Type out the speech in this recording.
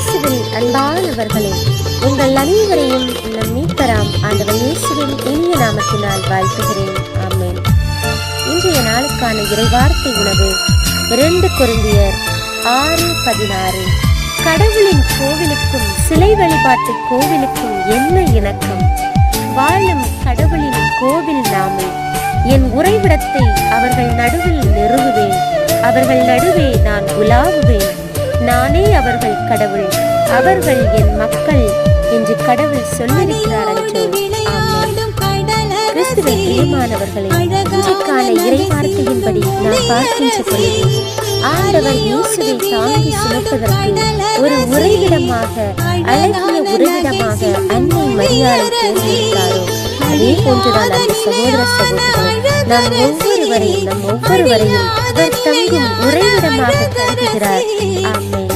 இயேசுவில் அன்பானவர்களே, உங்கள் அனைவரையும் நம் மீட்பராம் ஆண்டவர் இயேசுவின் இனிய நாமத்தினால் வாழ்த்துகிறேன். ஆமென். இன்றைய நாளுக்கான இறைவார்த்தை உணவு 2 கொரிந்தியர் 6:16. கடவுளின் கோவிலுக்கும் சிலை வழிபாட்டு கோவிலுக்கும் என்ன இணக்கம்? வாழும் கடவுளின் கோவில் நாமே. என் உறைவிடத்தை அவர்கள் நடுவில் நிறுவுவேன், அவர்கள் நடுவே நான் உலாவுவேன். நானே அவர்கள் கடவுள், அவர்கள் என் மக்கள் என்று கடவுள் சொல்லியிருக்கிறார் என்றோ. ஆமென். கிறிஸ்துவின் பிரியமானவர்களே, இன்றைக்கான இறைவார்த்தையின்படி நாம் பார்க்கின்ற பொழுது ஆண்டவர் இயேசுவை தாங்கி சுமப்பதற்கு ஒரு உறைவிடமாக, அழகிய உறைவிடமாக அன்னை மரியாதை தேர்ந்தெடுத்தாரோ, அதே போன்றுதான் அந்த சகோதர சகோதரர்கள் நம் ஒவ்வொருவரையும் அவர் தங்கும் உறைவிடமாக கருதுகிறார். ஆமென்.